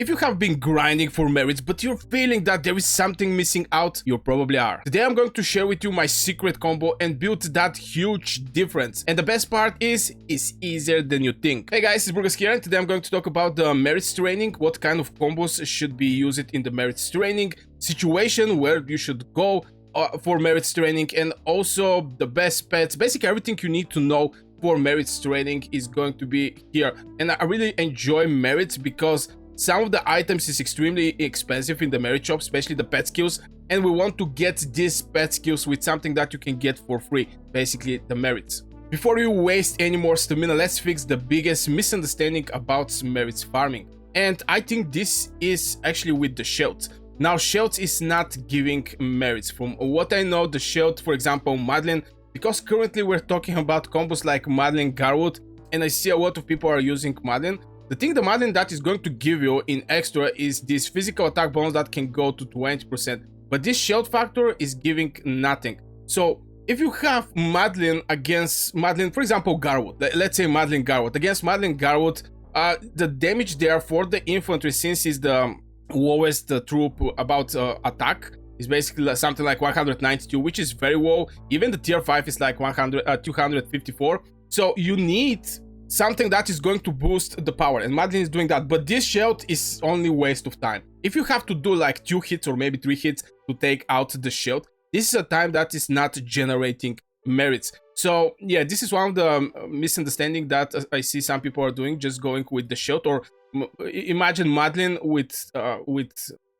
If you have been grinding for merits but you're feeling that there is something missing out, you probably are. Today I'm going to share with you my secret combo and build that huge difference. And the best part is, it's easier than you think. Hey guys, it's Burgos here, and today I'm going to talk about the merits training, what kind of combos should be used in the merits training, situation where you should go for merits training, and also the best pets. Basically everything you need to know for merits training is going to be here. And I really enjoy merits because some of the items is extremely expensive in the merit shop, especially the pet skills, and we want to get these pet skills with something that you can get for free, basically the merits. Before you waste any more stamina, let's fix the biggest misunderstanding about merits farming. And I think this is actually with the shields. Now, shields is not giving merits. From what I know, the shield, for example, Madeline, because currently we're talking about combos like Madeline Garwood, and I see a lot of people are using Madeline. The thing the Madeline that is going to give you in extra is this physical attack bonus that can go to 20%. But this shield factor is giving nothing. So if you have Madeline against Madeline, for example, Garwood, let's say Madeline Garwood. Against Madeline Garwood, the damage there for the infantry, since it's the lowest troop about attack, is basically something like 192, which is very low. Even the tier 5 is like 254. So you need something that is going to boost the power, and Madeline is doing that. But this shield is only waste of time. If you have to do like 2 hits or maybe 3 hits to take out the shield, this is a time that is not generating merits. So yeah, this is one of the misunderstanding that I see some people are doing, just going with the shield. Or imagine Madeline with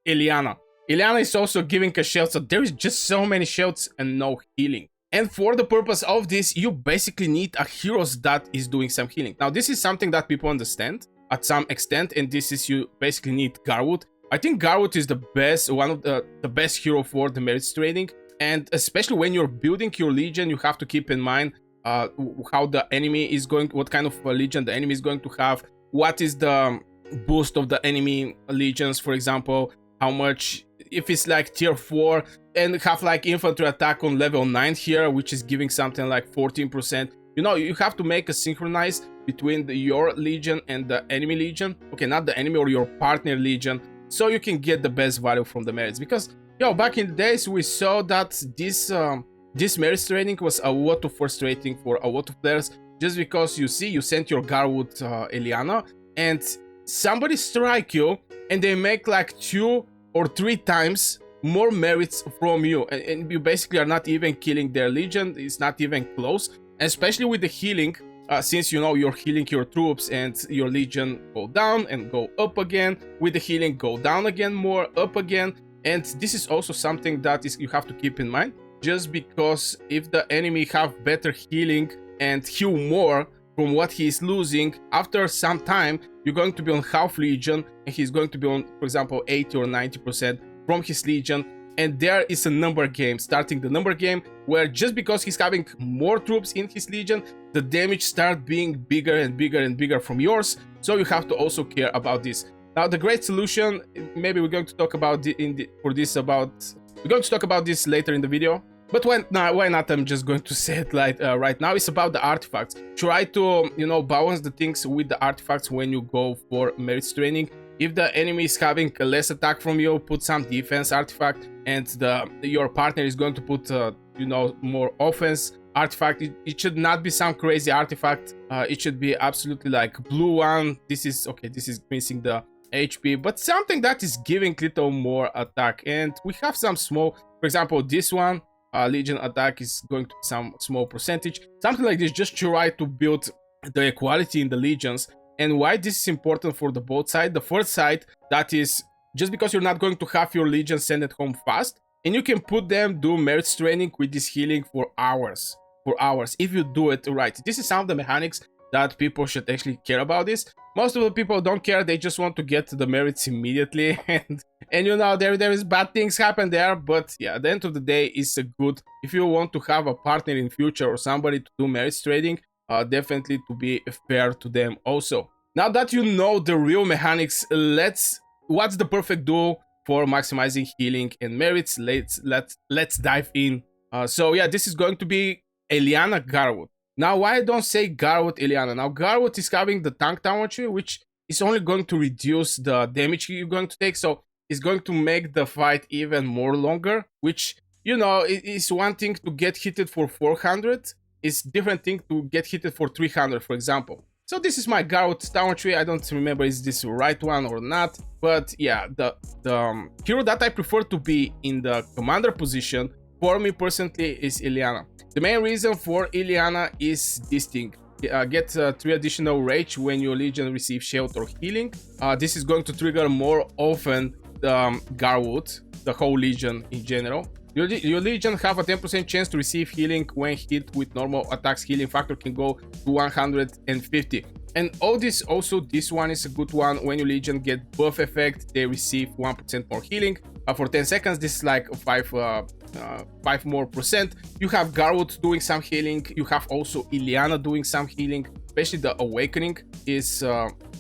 Eliana. Eliana is also giving a shield, so there is just so many shields and no healing. And for the purpose of this, you basically need a hero that is doing some healing. Now, this is something that people understand at some extent, and this is you basically need Garwood. I think Garwood is the best, one of the best hero for the merits training. And especially when you're building your legion, you have to keep in mind how the enemy is going, what kind of legion the enemy is going to have, what is the boost of the enemy legions, for example, how much, if it's like tier 4 and have like infantry attack on level 9 here, which is giving something like 14%. You know, you have to make a synchronize between your legion and the enemy legion. Okay, not the enemy or your partner legion, so you can get the best value from the merits. Because, yo, back in the days, we saw that this merits training was a lot of frustrating for a lot of players, just because you see, you sent your Garwood Eliana, and somebody strike you, and they make like 2 or 3 times more merits from you, and you basically are not even killing their legion. It's not even close. And especially with the healing, since you know you're healing your troops and your legion go down and go up again, with the healing go down again, more up again. And this is also something that is you have to keep in mind, just because if the enemy have better healing and heal more from what he is losing, after some time you're going to be on half legion and he's going to be on, for example, 80 or 90% from his legion. And there is a number game, starting the number game, where just because he's having more troops in his legion, the damage start being bigger and bigger and bigger from yours. So you have to also care about this. Now, the great solution, maybe we're going to talk about we're going to talk about this later in the video. But why not? I'm just going to say it like right now. It's about the artifacts. Try to, you know, balance the things with the artifacts when you go for merits training. If the enemy is having less attack from you, put some defense artifact, and your partner is going to put, you know, more offense artifact. It should not be some crazy artifact. It should be absolutely like blue one. This is okay. This is missing the HP, but something that is giving little more attack. And we have some small, for example, this one. Legion attack is going to some small percentage, something like this. Just try to build the equality in the legions. And why this is important for the both side. The first side, that is just because you're not going to have your legion send it home fast, and you can put them do merits training with this healing for hours if you do it right. This is some of the mechanics that people should actually care about. This, most of the people don't care, they just want to get to the merits immediately. And you know, there is bad things happen there, but yeah, at the end of the day, it's a good, if you want to have a partner in future or somebody to do merits trading, definitely to be fair to them also. Now that you know the real mechanics, what's the perfect duo for maximizing healing and merits? Let's dive in. So yeah, this is going to be Eliana Garwood. Now, why I don't say Garwood Eliana? Now, Garwood is having the tank downward tree, which it's only going to reduce the damage you're going to take. So it's going to make the fight even more longer, which, you know, is one thing to get hitted for 400. It's different thing to get hitted for 300, for example. So this is my Garwood tower tree. I don't remember is this the right one or not. But yeah, the hero that I prefer to be in the commander position for me personally is Eliana. The main reason for Eliana is this thing. Get 3 additional rage when your legion receives shield or healing. This is going to trigger more often Garwood, the whole legion in general. Your legion have a 10% chance to receive healing when hit with normal attacks. Healing factor can go to 150. And all this, also this one is a good one. When your legion get buff effect, they receive 1% more healing. For 10 seconds, this is like 5 more percent. You have Garwood doing some healing. You have also Eliana doing some healing, especially the awakening is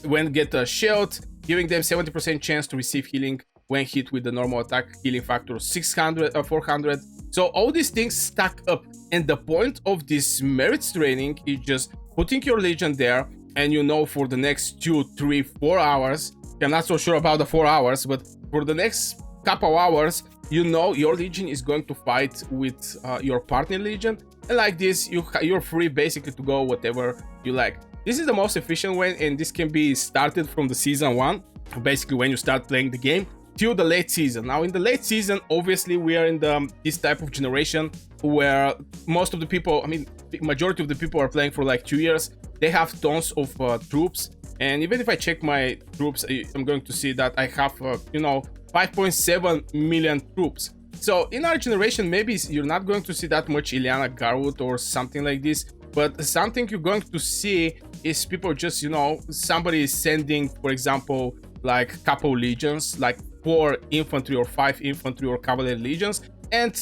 when get a shield, giving them 70% chance to receive healing when hit with the normal attack healing factor 600 or 400. So all these things stack up, and the point of this merits training is just putting your legion there, and you know, for the next 2, 3, 4 hours, I'm not so sure about the 4 hours, but for the next couple hours, you know your legion is going to fight with your partner legion, and like this you're free basically to go whatever you like. This is the most efficient way, and this can be started from the season 1, basically when you start playing the game, till the late season. Now in the late season, obviously we are in this type of generation where most of the people, I mean majority of the people are playing for like 2 years. They have tons of troops, and even if I check my troops, I'm going to see that I have you know, 5.7 million troops. So in our generation, maybe you're not going to see that much Eliana Garwood or something like this, but something you're going to see is people just, you know, somebody is sending, for example, like couple legions, like 4 infantry or 5 infantry or cavalry legions, and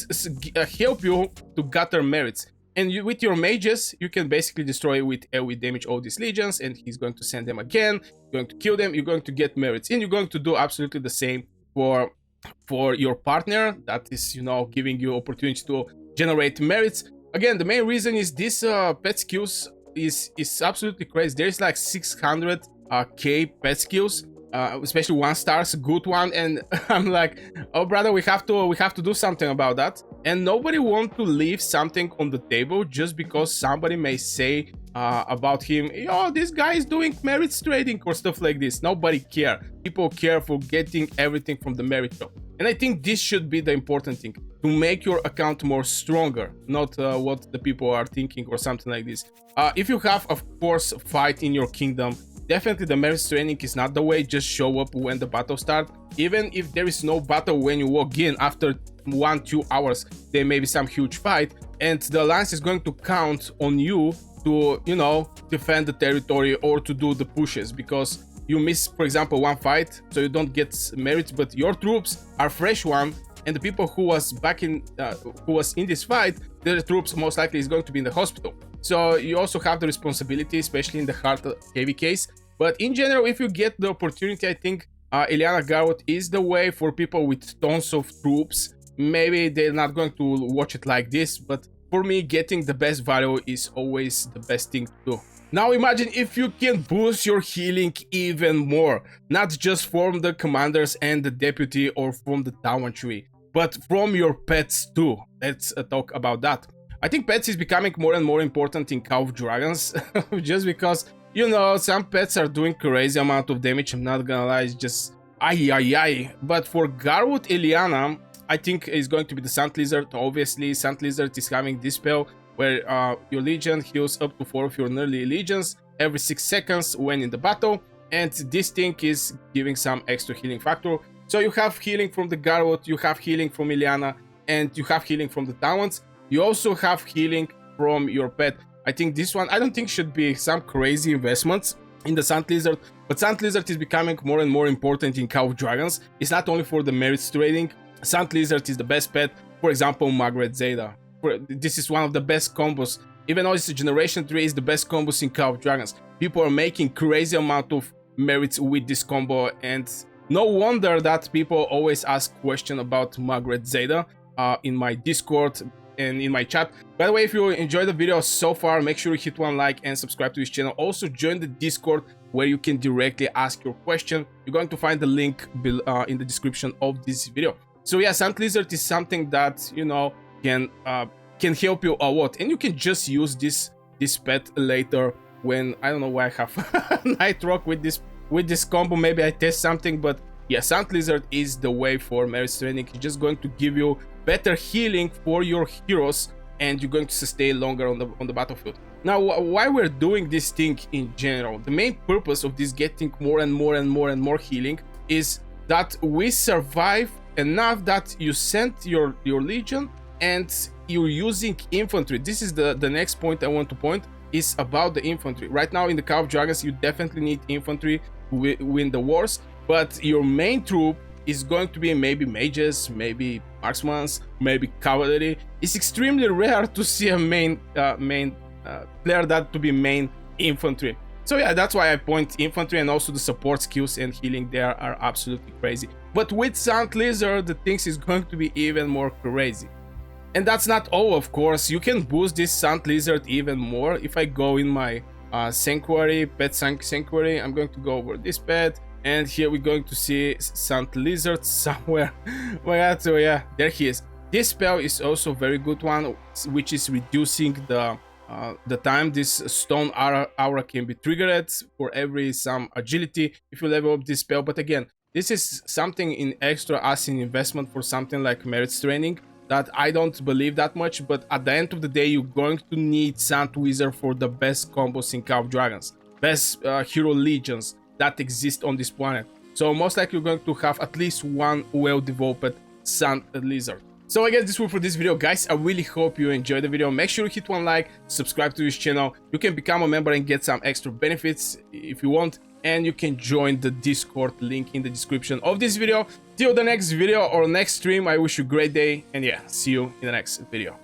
help you to gather merits. And with your mages, you can basically destroy with AoE damage all these legions, and he's going to send them again, you're going to kill them, you're going to get merits, and you're going to do absolutely the same for your partner that is, you know, giving you opportunity to generate merits. Again, the main reason is this pet skills is absolutely crazy. There's like 600k pet skills, especially 1 star's a good one, and I'm like, oh brother, we have to do something about that. And nobody want to leave something on the table just because somebody may say about him, yo, this guy is doing merits trading or stuff like this. Nobody care. People care for getting everything from the merit drop. And I think this should be the important thing, to make your account more stronger, not what the people are thinking or something like this. If you have, of course, fight in your kingdom, definitely the merits training is not the way. Just show up when the battle starts. Even if there is no battle when you walk in, after 1-2 hours, there may be some huge fight, and the alliance is going to count on you to, you know, defend the territory or to do the pushes, because you miss, for example, 1 fight, so you don't get merits, but your troops are fresh one, and the people who was back in who was in this fight, their troops most likely is going to be in the hospital. So you also have the responsibility, especially in the hard heavy case. But in general, if you get the opportunity, I think Eliana Garwood is the way for people with tons of troops. Maybe they're not going to watch it like this, but for me, getting the best value is always the best thing to do. Now imagine if you can boost your healing even more, not just from the commanders and the deputy or from the tower tree, but from your pets too. Let's talk about that. I think pets is becoming more and more important in Call of Dragons, just because, you know, some pets are doing crazy amount of damage. I'm not gonna lie, it's just ay. But for Garwood Eliana, I think is going to be the Sand Lizard. Obviously, Sand Lizard is having this spell where your legion heals up to 4 of your nearly legions every 6 seconds when in the battle, and this thing is giving some extra healing factor. So you have healing from the Garwood, you have healing from Eliana, and you have healing from the Talons. You also have healing from your pet. I think this one, I don't think should be some crazy investments in the Sand Lizard, but Sand Lizard is becoming more and more important in Call of Dragons. It's not only for the merits trading. Sand Lizard is the best pet. For example, Margaret Zeta. This is one of the best combos. Even though it's a generation 3, is the best combos in Call of Dragons. People are making crazy amount of merits with this combo, and no wonder that people always ask question about Margaret Zeta in my Discord. and in my chat. By the way, if you enjoyed the video so far, make sure you hit one like and subscribe to this channel. Also join the Discord where you can directly ask your question. You're going to find the link in the description of this video. So yeah, sand lizard is something that, you know, can help you a lot, and you can just use this pet later when, I don't know why I have Night Rock with this combo. Maybe I test something, but yeah, sand lizard is the way for Merit's training. It's just going to give you better healing for your heroes, and you're going to sustain longer on the battlefield. Now, why we're doing this thing in general, the main purpose of this getting more and more healing is that we survive enough that you send your legion and you're using infantry. This is the next point I want to point, is about the infantry. Right now in the Call of Dragons, you definitely need infantry to win the wars, but your main troop is going to be maybe mages, maybe marksmen, maybe cavalry. It's extremely rare to see a main player that to be main infantry. So yeah, that's why I point infantry, and also the support skills and healing there are absolutely crazy. But with Sand Lizard, the things is going to be even more crazy. And that's not all, of course. You can boost this Sand Lizard even more. If I go in my Sanctuary, Pet Sanctuary, I'm going to go over this pet, and here we're going to see Sand Lizard somewhere. So yeah, there he is. This spell is also a very good one, which is reducing the time this stone aura can be triggered for every some agility if you level up this spell. But again, this is something in extra as an investment for something like Merit's training that I don't believe that much, but at the end of the day, you're going to need Sand Wizard for the best combos in Call of Dragons, best hero legions that exist on this planet. So most likely you're going to have at least one well-developed Sand Lizard. So I guess this will for this video, guys. I really hope you enjoyed the video. Make sure you hit one like, subscribe to this channel. You can become a member and get some extra benefits if you want, and you can join the Discord link in the description of this video. Till the next video or next stream, I wish you a great day, and yeah, see you in the next video.